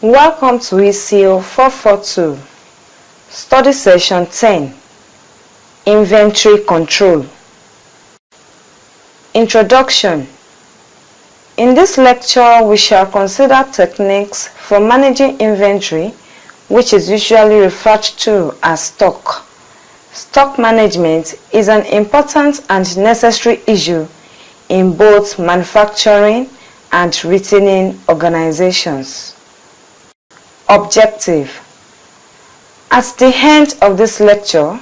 Welcome to ECO 442, Study Session 10, Inventory Control. Introduction. In this lecture, we shall consider techniques for managing inventory, which is usually referred to as stock. Stock management is an important and necessary issue in both manufacturing and retailing organizations. Objective. At the end of this lecture,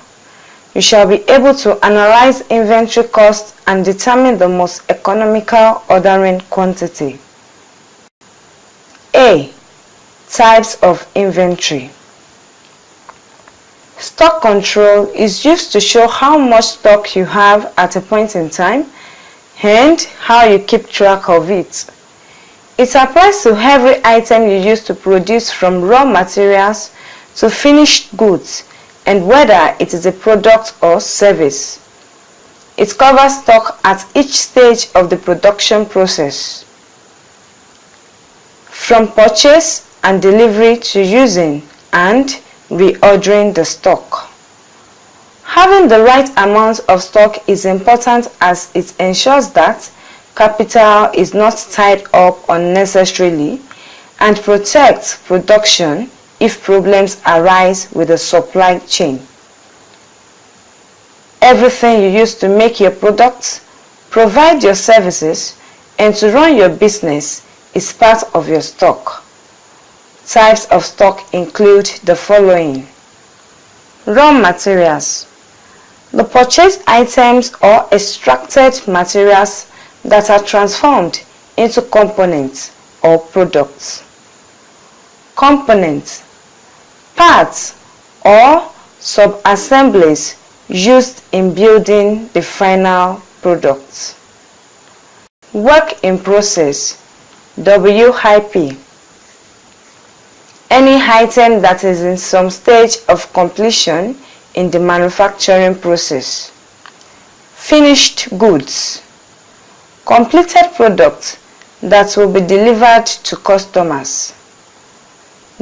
you shall be able to analyze inventory costs and determine the most economical ordering quantity. A. Types of inventory. Stock control is used to show how much stock you have at a point in time and how you keep track of it. It applies to every item you use to produce, from raw materials to finished goods, and whether it is a product or service. It covers stock at each stage of the production process, from purchase and delivery to using and reordering the stock. Having the right amount of stock is important, as it ensures that capital is not tied up unnecessarily and protects production if problems arise with the supply chain. Everything you use to make your products, provide your services, and to run your business is part of your stock. Types of stock include the following. Raw materials. The purchased items or extracted materials that are transformed into components or products. Components. Parts or sub-assemblies used in building the final product. Work in process, WIP. Any item that is in some stage of completion in the manufacturing process. Finished goods. Completed products that will be delivered to customers.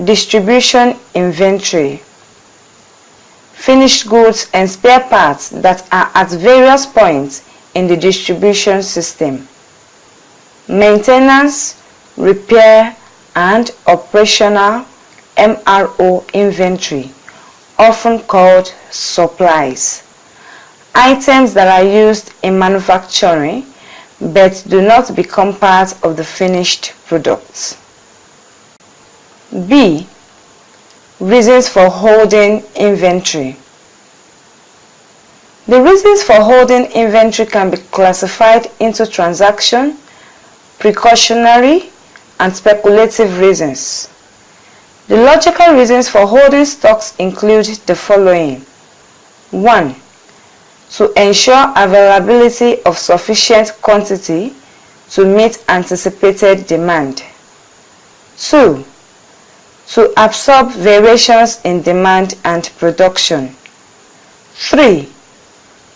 Distribution inventory. Finished goods and spare parts that are at various points in the distribution system. Maintenance, repair, and operational MRO inventory, often called supplies. Items that are used in manufacturing but do not become part of the finished products. B. Reasons for holding inventory. The reasons for holding inventory can be classified into transaction, precautionary, and speculative reasons. The logical reasons for holding stocks include the following. 1. To ensure availability of sufficient quantity to meet anticipated demand. 2. To absorb variations in demand and production. 3.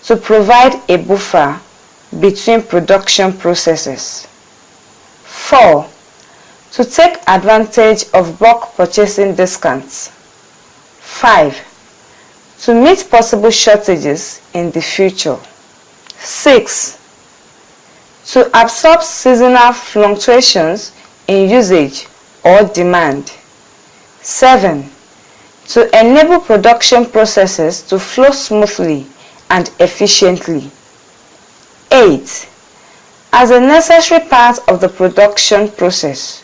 To provide a buffer between production processes. 4. To take advantage of bulk purchasing discounts. 5. To meet possible shortages in the future. 6. To absorb seasonal fluctuations in usage or demand. 7. To enable production processes to flow smoothly and efficiently. 8. As a necessary part of the production process.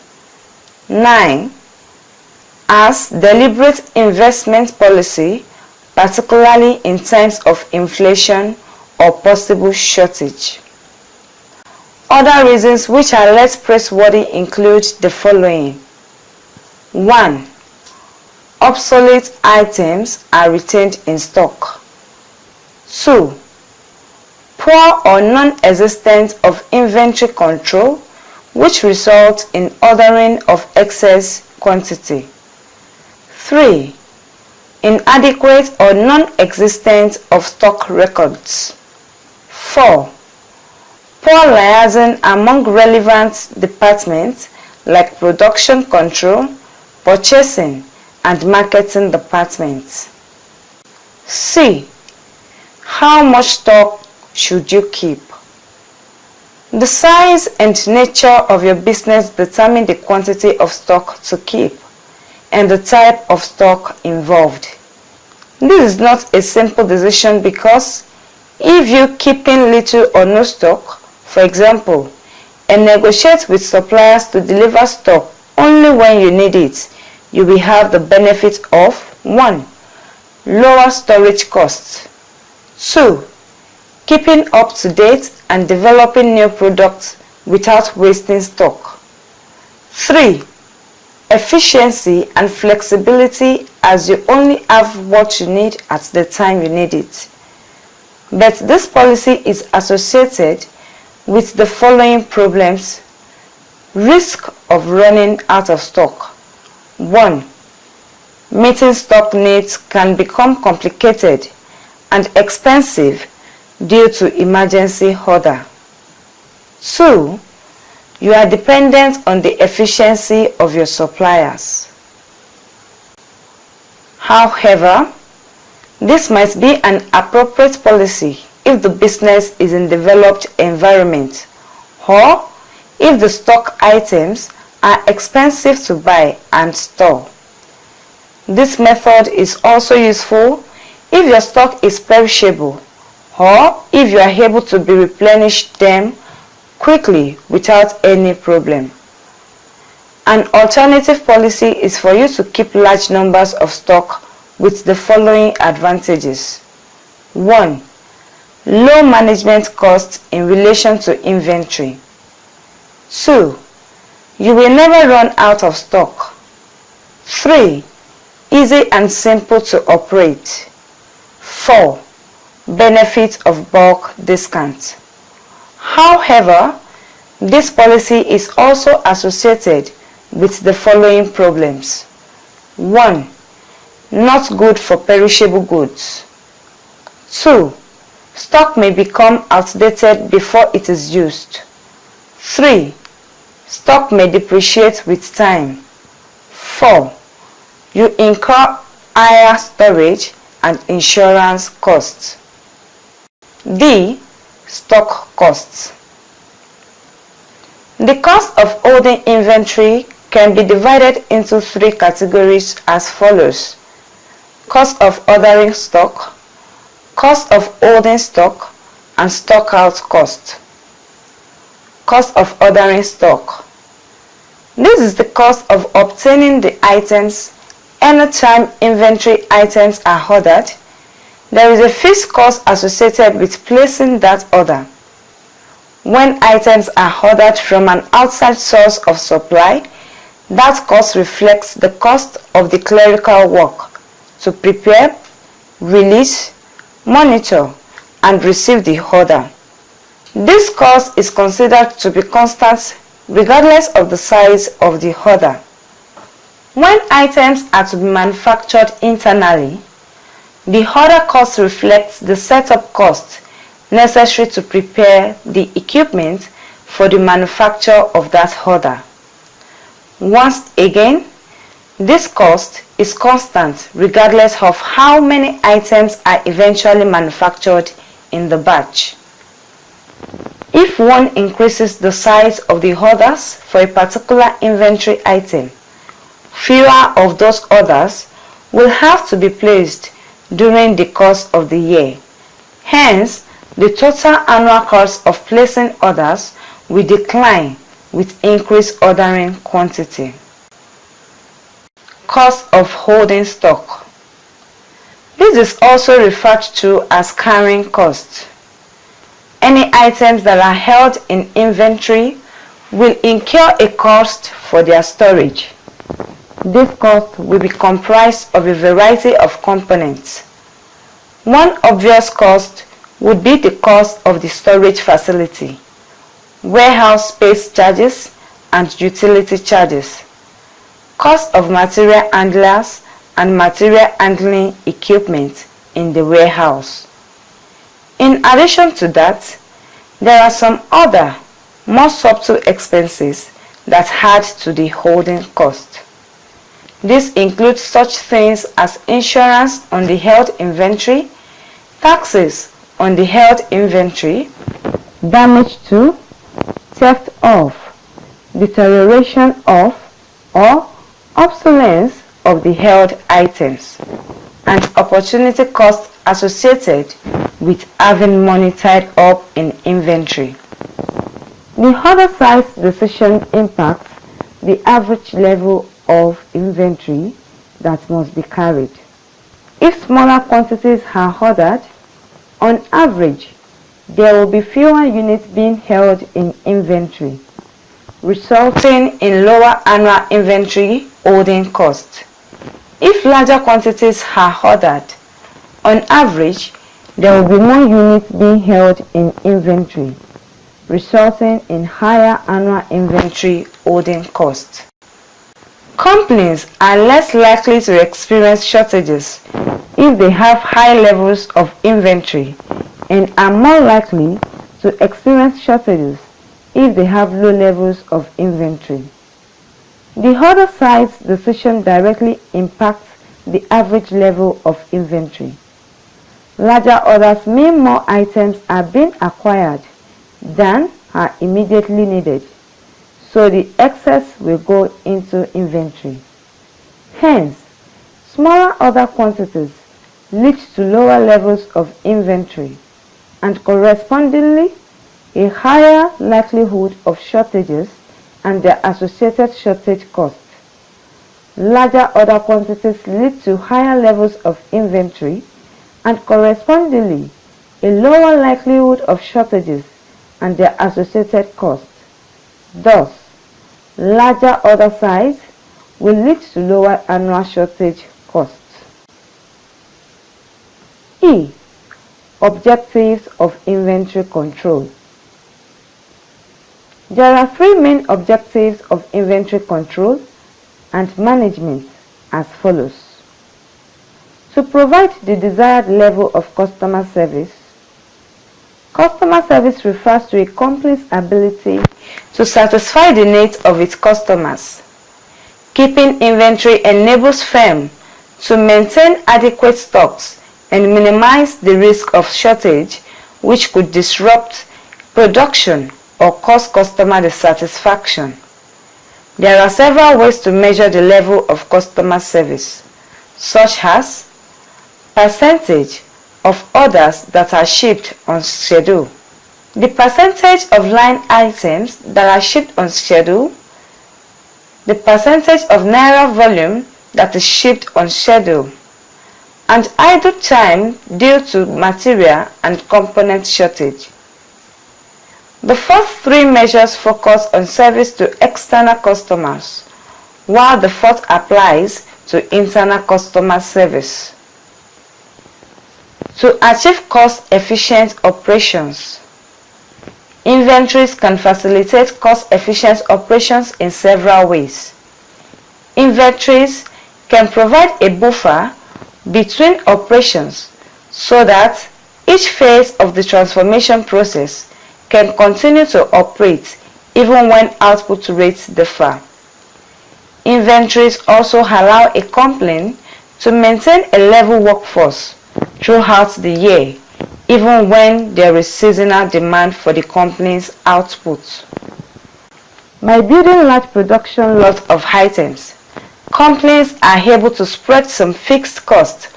9. As deliberate investment policy, particularly in times of inflation or possible shortage. Other reasons which are less praiseworthy include the following. 1. Obsolete items are retained in stock. 2. Poor or non-existence of inventory control, which results in ordering of excess quantity. 3. Inadequate or non-existence of stock records. 4. Poor liaison among relevant departments like production control, purchasing, and marketing departments. C. How much stock should you keep? The size and nature of your business determine the quantity of stock to keep and the type of stock involved. This is not a simple decision because if you keeping little or no stock, for example, and negotiate with suppliers to deliver stock only when you need it, you will have the benefit of 1. Lower storage costs. 2. Keeping up to date and developing new products without wasting stock. 3. Efficiency and flexibility, as you only have what you need at the time you need it. But this policy is associated with the following problems. Risk of running out of stock. 1. Meeting stock needs can become complicated and expensive due to emergency order. 2. You are dependent on the efficiency of your suppliers. However, this might be an appropriate policy if the business is in a developed environment or if the stock items are expensive to buy and store. This method is also useful if your stock is perishable or if you are able to replenish them quickly without any problem. An alternative policy is for you to keep large numbers of stock with the following advantages. 1. Low management costs in relation to inventory. 2. You will never run out of stock. 3. Easy and simple to operate. 4. Benefit of bulk discount. However, this policy is also associated with the following problems. 1. Not good for perishable goods. 2. Stock may become outdated before it is used. 3. Stock may depreciate with time. 4. You incur higher storage and insurance costs. D. Stock costs. The cost of holding inventory can be divided into 3 categories as follows. Cost of ordering stock, cost of holding stock, and stock out cost. Cost of ordering stock. This is the cost of obtaining the items. Anytime inventory items are ordered, there is a fixed cost associated with placing that order. When items are ordered from an outside source of supply, that cost reflects the cost of the clerical work to prepare, release, monitor, and receive the order. This cost is considered to be constant regardless of the size of the order. When items are to be manufactured internally, the order cost reflects the setup cost necessary to prepare the equipment for the manufacture of that order. Once again, this cost is constant regardless of how many items are eventually manufactured in the batch. If one increases the size of the orders for a particular inventory item, fewer of those orders will have to be placed during the course of the year. Hence, the total annual cost of placing orders will decline with increased ordering quantity. Cost of holding stock. This is also referred to as carrying cost. Any items that are held in inventory will incur a cost for their storage. This cost will be comprised of a variety of components. One obvious cost would be the cost of the storage facility, warehouse space charges, and utility charges, cost of material handlers and material handling equipment in the warehouse. In addition to that, there are some other more subtle expenses that add to the holding cost. This includes such things as insurance on the held inventory, taxes on the held inventory, damage to, theft of, deterioration of, or obsolescence of the held items, and opportunity costs associated with having money tied up in inventory. The order size decision impacts the average level of inventory that must be carried. If smaller quantities are ordered, on average, there will be fewer units being held in inventory, resulting in lower annual inventory holding costs. If larger quantities are ordered, on average, there will be more units being held in inventory, resulting in higher annual inventory holding costs. Companies are less likely to experience shortages if they have high levels of inventory and are more likely to experience shortages if they have low levels of inventory. The order size decision directly impacts the average level of inventory. Larger orders mean more items are being acquired than are immediately needed, so the excess will go into inventory. Hence, smaller order quantities lead to lower levels of inventory and correspondingly a higher likelihood of shortages and their associated shortage costs. Larger order quantities lead to higher levels of inventory and correspondingly a lower likelihood of shortages and their associated costs. Thus, larger order size will lead to lower annual shortage costs. E. Objectives of inventory control. There are three main objectives of inventory control and management as follows. To provide the desired level of customer service. Customer service refers to a company's ability to satisfy the needs of its customers. Keeping inventory enables firms to maintain adequate stocks and minimize the risk of shortage, which could disrupt production or cause customer dissatisfaction. There are several ways to measure the level of customer service, such as percentage of orders that are shipped on schedule, the percentage of line items that are shipped on schedule, the percentage of naira volume that is shipped on schedule, and idle time due to material and component shortage. The first three measures focus on service to external customers, while the fourth applies to internal customer service. To achieve cost-efficient operations. Inventories can facilitate cost-efficient operations in several ways. Inventories can provide a buffer between operations so that each phase of the transformation process can continue to operate even when output rates differ. Inventories also allow a company to maintain a level workforce throughout the year, even when there is seasonal demand for the company's output. By building large production lots of items, companies are able to spread some fixed costs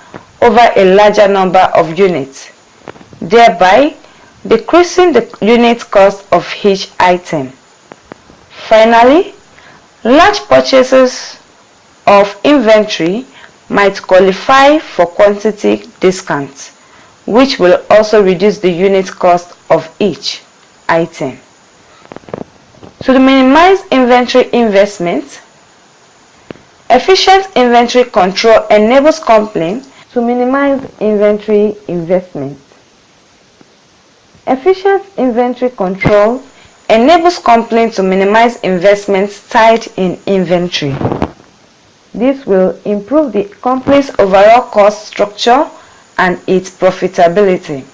over a larger number of units, thereby decreasing the unit cost of each item. Finally, large purchases of inventory might qualify for quantity discounts, which will also reduce the unit cost of each item. To minimize inventory investment, efficient inventory control enables companies to minimize inventory investment. Efficient inventory control enables companies to minimize investments tied in inventory. This will improve the company's overall cost structure and its profitability.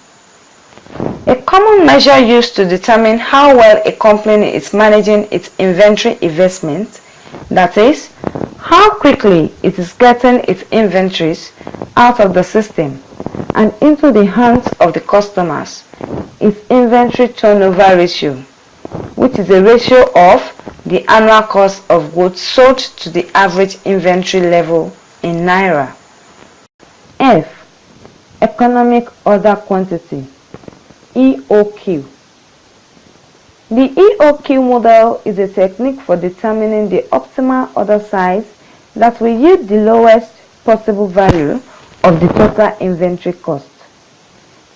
A common measure used to determine how well a company is managing its inventory investment, that is, how quickly it is getting its inventories out of the system and into the hands of the customers, its inventory turnover ratio, which is a ratio of the annual cost of goods sold to the average inventory level in Naira. F. Economic order quantity, EOQ. The EOQ model is a technique for determining the optimal order size that will yield the lowest possible value of the total inventory cost.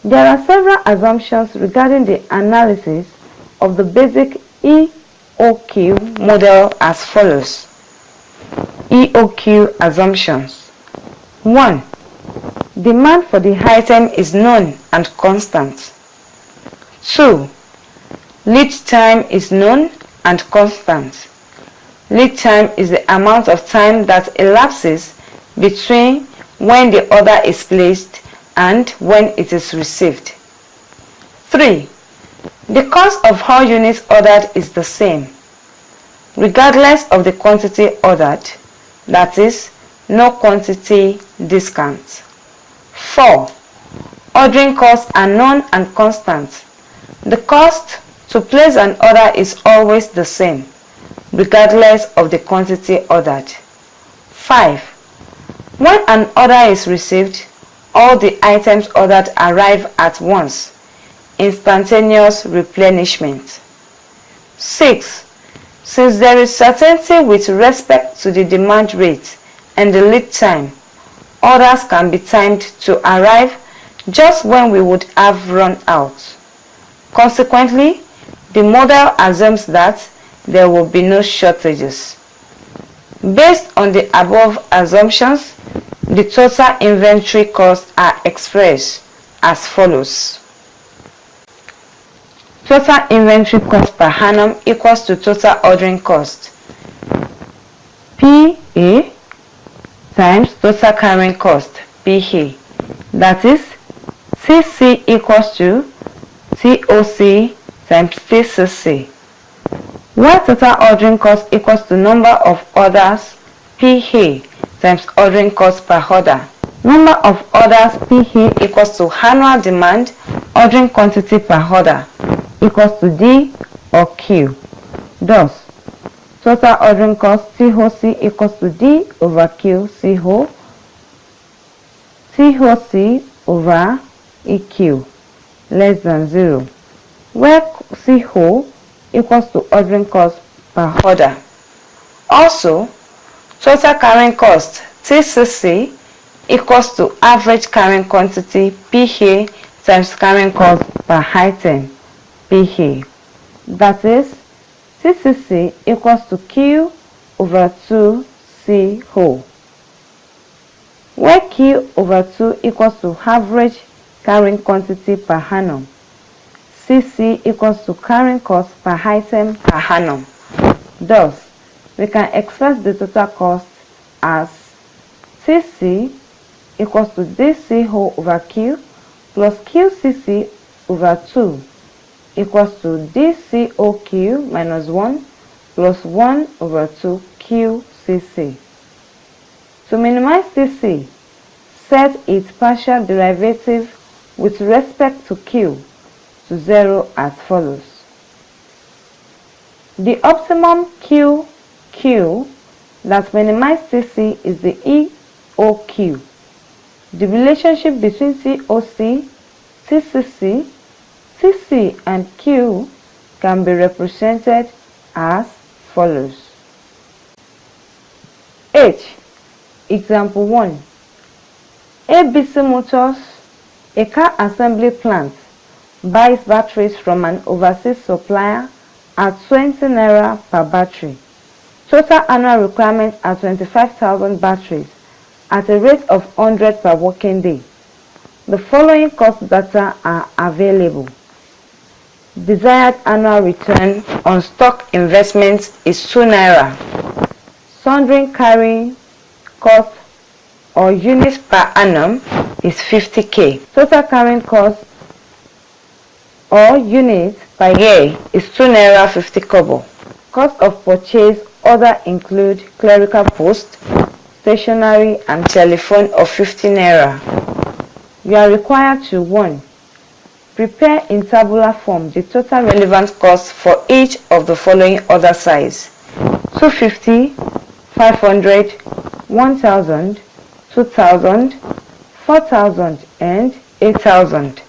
There are several assumptions regarding the analysis of the basic EOQ model as follows. EOQ assumptions. 1. Demand for the item is known and constant. 2. Lead time is known and constant. Lead time is the amount of time that elapses between when the order is placed and when it is received. 3. The cost of all units ordered is the same, regardless of the quantity ordered, that is, no quantity discount. 4. Ordering costs are known and constant. The cost to place an order is always the same, regardless of the quantity ordered. 5. When an order is received, all the items ordered arrive at once, instantaneous replenishment. 6. Since there is certainty with respect to the demand rate and the lead time, orders can be timed to arrive just when we would have run out. Consequently, the model assumes that there will be no shortages. Based on the above assumptions, the total inventory costs are expressed as follows. Total inventory cost per annum equals to total ordering cost, PA times total carrying cost, PA. That is, TC equals to TOC times TCC. While total ordering cost equals to number of orders, PA times ordering cost per order. Number of orders, PA, equals to annual demand, ordering quantity per order, equals to D or Q. Thus, total ordering cost, TOC, equals to D over Q, CO, TOC over EQ, less than 0, where CO equals to ordering cost per order. Also, total carrying cost, TCC, equals to average carrying quantity, PA, times carrying cost per item, PA. That is, TCC equals to Q over 2 CO, where Q over 2 equals to average carrying quantity per annum. CC equals to carrying cost per item per annum. Thus, we can express the total cost as CC equals to DCO over Q plus QCC over 2 equals to DCOQ minus 1 plus 1 over 2 QCC. To minimize CC, set its partial derivative with respect to Q to 0 as follows. The optimum QQ that minimizes CC is the EOQ. The relationship between COC, TCC, CC and Q can be represented as follows. H. Example 1. ABC Motors, a car assembly plant, buys batteries from an overseas supplier at 20 naira per battery. Total annual requirements are 25,000 batteries at a rate of 100 per working day. The following cost data are available. Desired annual return on stock investments is 2 naira. Sundry carrying cost or units per annum is 50k. Total carrying cost or units per year is 2 naira 50 kobo. Cost of purchase others include clerical post, stationery and telephone of 50 naira. You are required to 1. Prepare in tabular form the total relevant cost for each of the following order size: 250, 500, 1000, 2000, 4000 and 8000,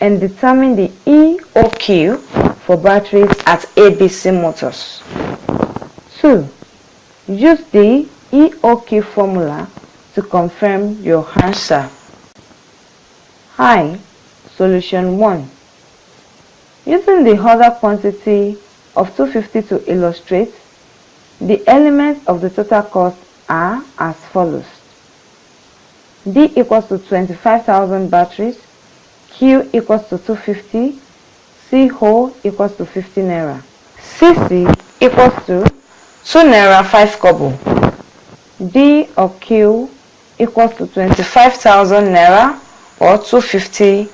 and determine the EOQ for batteries at ABC Motors. 2. Use the EOQ formula to confirm your answer. I. Solution 1. Using the order quantity of 250 to illustrate, the elements of the total cost are as follows: D equals to 25,000 batteries, Q equals to 250, CO equals to 50 naira, CC equals to 2 naira 5 kobo, D or Q equals to 25,000 naira or 250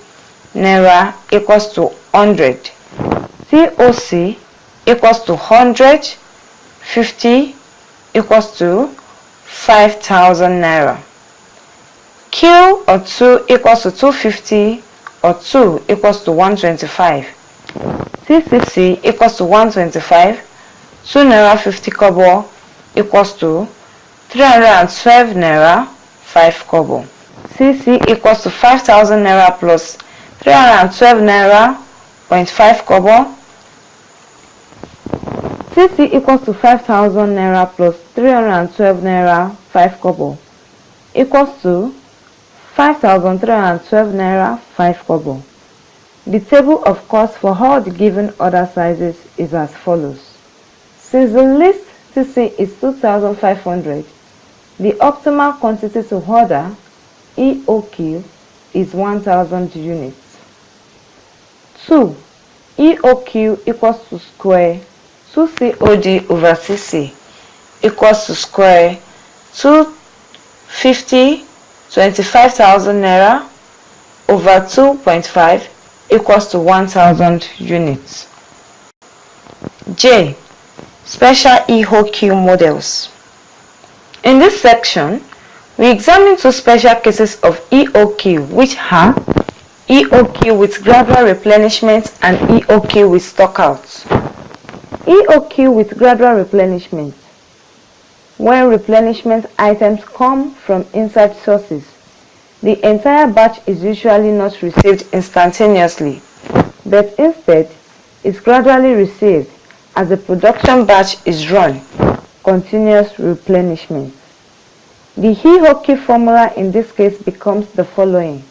naira equals to 100, COC equals to 100, 50 equals to 5,000 naira. Q or 2 equals to 250 or 2 equals to 125. CCC equals to 125, 2 naira 50 kobo equals to 312 naira 5 kobo. CC equals to 5,000 naira plus 312 naira 0.5 kobo. CC equals to 5,000 naira plus 312 naira 5 kobo equals to 5,312 naira 5 kobo. The table of costs for all the given order sizes is as follows. Since the list CC is 2,500, the optimal quantity to order EOQ is 1,000 units. 2. EOQ equals to square 2COD over CC equals to square 250 25,000 naira over 2.5 equals to 1,000 units. J. Special EOQ models. In this section, we examine two special cases of EOQ, which are EOQ with gradual replenishment and EOQ with stockouts. EOQ with gradual replenishment. When replenishment items come from inside sources, the entire batch is usually not received instantaneously, but instead is gradually received as the production batch is run. Continuous replenishment. The EOQ formula in this case becomes the following: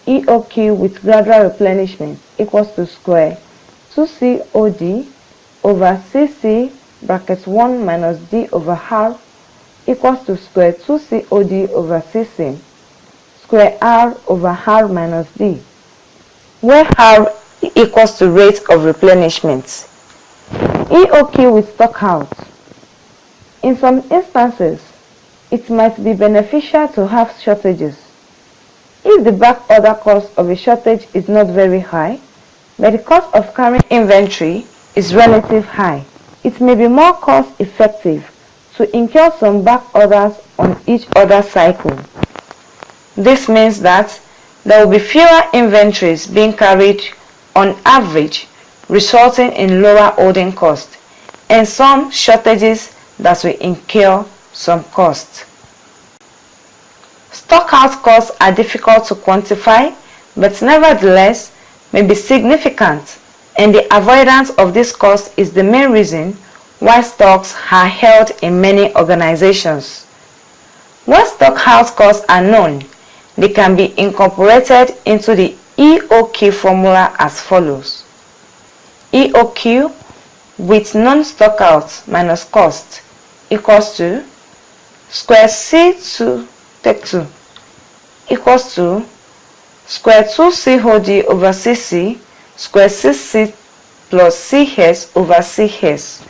EOQ with gradual replenishment equals to square 2COD over CC bracket 1 minus D over R equals to square 2COD over CC square R over R minus D, where R equals to rate of replenishment. EOQ with stockout. In some instances, it might be beneficial to have shortages. If the back order cost of a shortage is not very high, but the cost of carrying inventory is relatively high, it may be more cost effective to incur some back orders on each order cycle. This means that there will be fewer inventories being carried on average, resulting in lower holding cost, and some shortages that will incur some cost. Stockout costs are difficult to quantify, but nevertheless may be significant, and the avoidance of this cost is the main reason why stocks are held in many organizations. When stockout costs are known, they can be incorporated into the EOQ formula as follows: EOQ with non-stockout minus cost equals to square C2 take 2 equals to square 2COD over CC square CC plus CS over CS,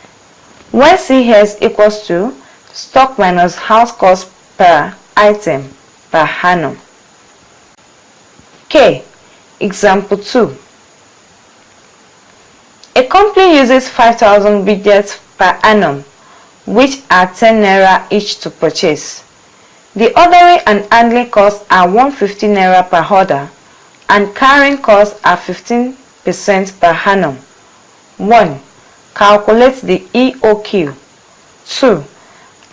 where CS equals to stock minus house cost per item per annum. K. Example 2. A company uses 5,000 widgets per annum which are 10 naira each to purchase. The ordering and handling costs are 150 naira per order and carrying costs are 15% per annum. 1. Calculate the EOQ. 2.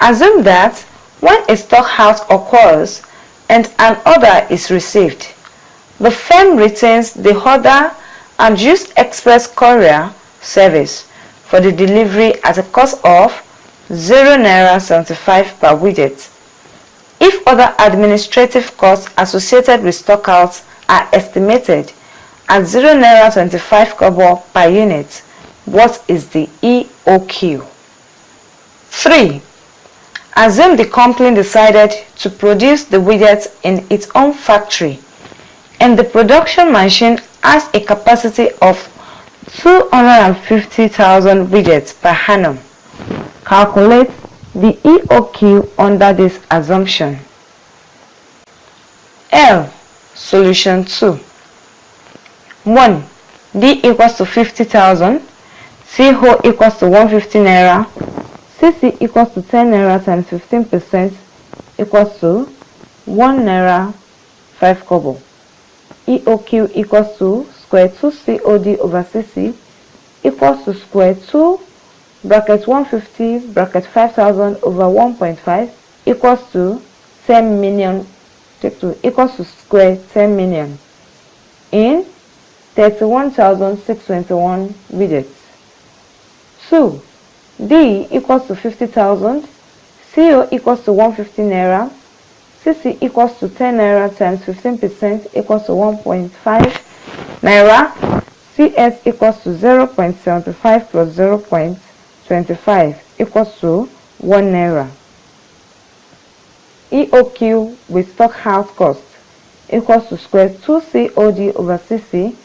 Assume that when a stockhouse occurs and an order is received, the firm retains the order and uses express courier service for the delivery at a cost of 0 naira 75 per widget. If other administrative costs associated with stockouts are estimated at 0 naira 25 kobo per unit, what is the EOQ? 3. Assume the company decided to produce the widgets in its own factory and the production machine has a capacity of 250,000 widgets per annum. Calculate the EOQ under this assumption. L. Solution 2. 1. D equals to 50,000, CO equals to 150 naira, CC equals to 10 naira times 15% equals to 1 naira 5 kobo. EOQ equals to square 2 COD over CC equals to square 2 bracket 150 bracket 5,000 over 1.5 equals to 10 million equals to square 10 million in 31,621 widgets. 2. D equals to 50,000, CO equals to 150 naira, CC equals to 10 naira times 15% equals to 1.5 naira, CS equals to 0.75 plus 0.25 equals to 1 naira. EOQ with stockhouse cost equals to square 2 COD over CC,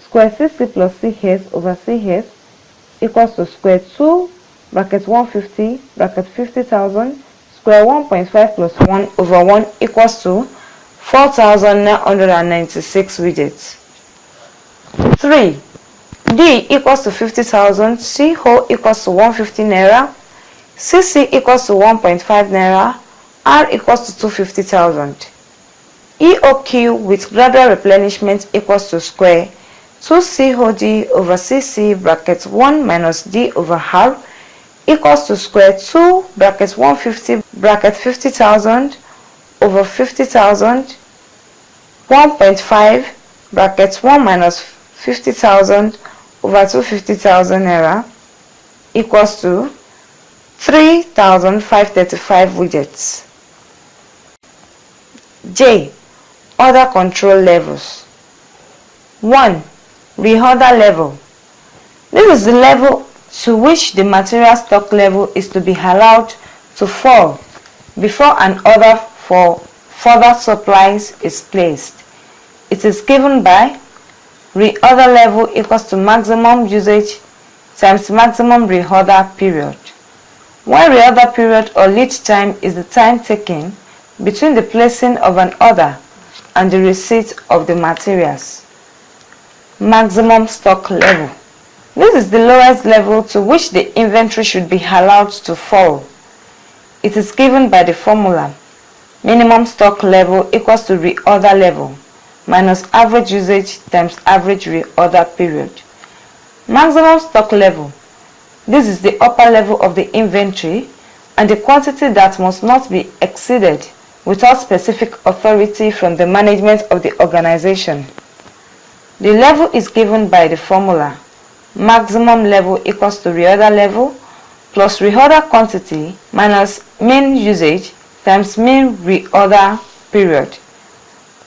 square CC plus CS over CS equals to square 2 bracket 150 bracket 50,000 square 1.5 plus 1 over 1 equals to 4,996 widgets. 3. D equals to 50,000, CO equals to 150 naira, CC equals to 1.5 naira, R equals to 250,000. EOQ with gradual replenishment equals to square 2 COD over CC bracket 1 minus D over R equals to square 2 bracket 150 bracket 50,000 over 50,000 1.5 bracket 1 minus 50,000 over 250,000 naira equals to 3,535 widgets. J. Order control levels. 1. Reorder level. This is the level to which the material stock level is to be allowed to fall before an order for further supplies is placed. It is given by reorder level equals to maximum usage times maximum reorder period. When reorder period or lead time is the time taken between the placing of an order and the receipt of the materials. Maximum stock level. This is the lowest level to which the inventory should be allowed to fall. It is given by the formula minimum stock level equals to reorder level minus average usage times average reorder period. Maximum stock level. This is the upper level of the inventory and the quantity that must not be exceeded without specific authority from the management of the organization. The level is given by the formula maximum level equals to reorder level plus reorder quantity minus mean usage times mean reorder period.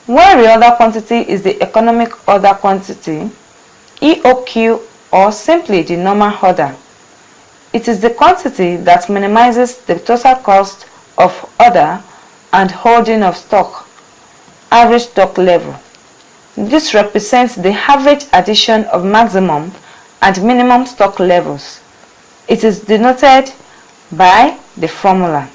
Where reorder quantity is the economic order quantity, EOQ, or simply the normal order. It is the quantity that minimizes the total cost of order and holding of stock. Average stock level. This represents the average addition of maximum and minimum stock levels. It is denoted by the formula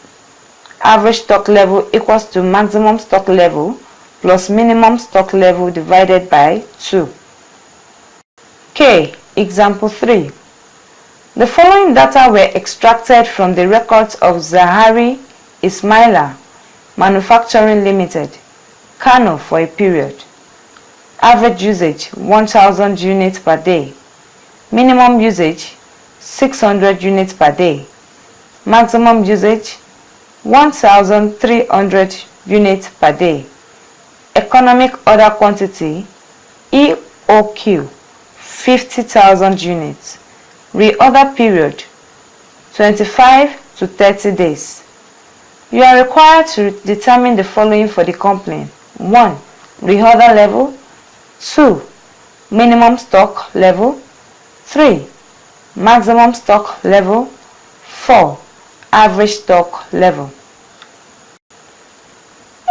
average stock level equals to maximum stock level plus minimum stock level divided by 2. K. Example 3. The following data were extracted from the records of Zahari Ismaila Manufacturing Limited, Kano for a period. Average usage 1000 units per day. Minimum usage 600 units per day. Maximum usage 1300 units per day. Economic order quantity EOQ 50,000 units. Reorder period 25 to 30 days. You are required to determine the following for the company. 1. Reorder level. 2. Minimum stock level. 3. Maximum stock level. 4. Average stock level.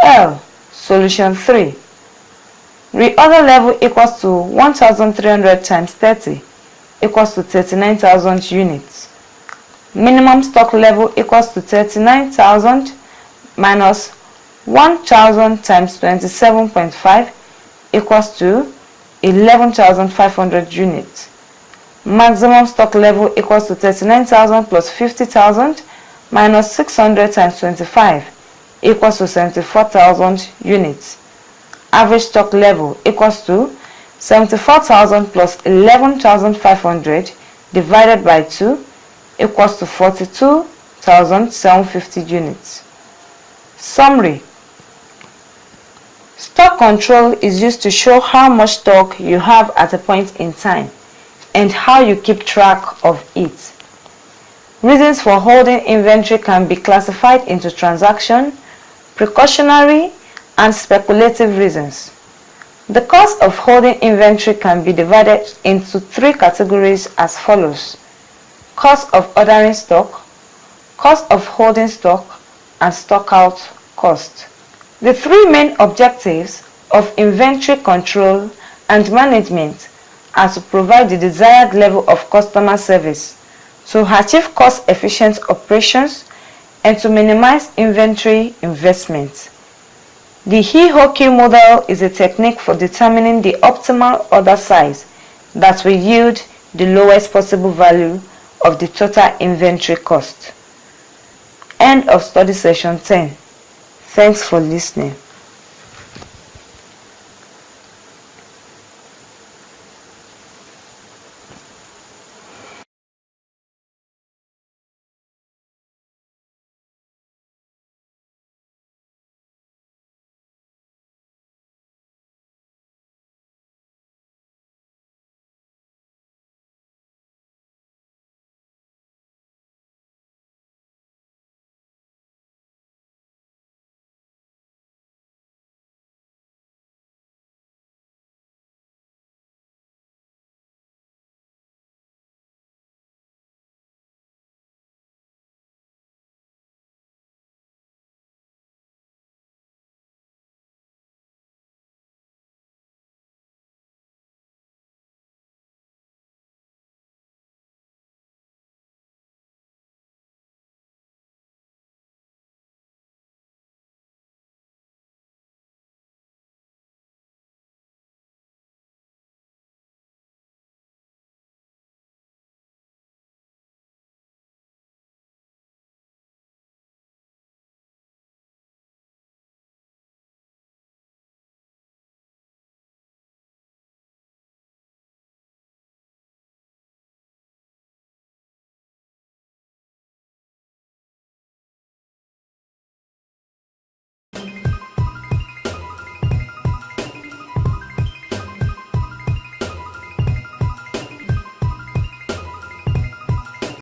L. Solution 3. Reorder level equals to 1300 times 30 equals to 39,000 units. Minimum stock level equals to 39,000 minus 1,000 times 27.5 equals to 11,500 units. Maximum stock level equals to 39,000 plus 50,000 minus 600 times 25 equals to 74,000 units. Average stock level equals to 74,000 plus 11,500 divided by 2 equals to 42,750 units. Summary. Stock control is used to show how much stock you have at a point in time and how you keep track of it. Reasons for holding inventory can be classified into transaction, precautionary, and speculative reasons. The cost of holding inventory can be divided into 3 categories as follows: cost of ordering stock, cost of holding stock, and stock out cost. The 3 main objectives of inventory control and management are to provide the desired level of customer service, to achieve cost-efficient operations, and to minimize inventory investment. The EOQ model is a technique for determining the optimal order size that will yield the lowest possible value of the total inventory cost. End of study session 10. Thanks for listening.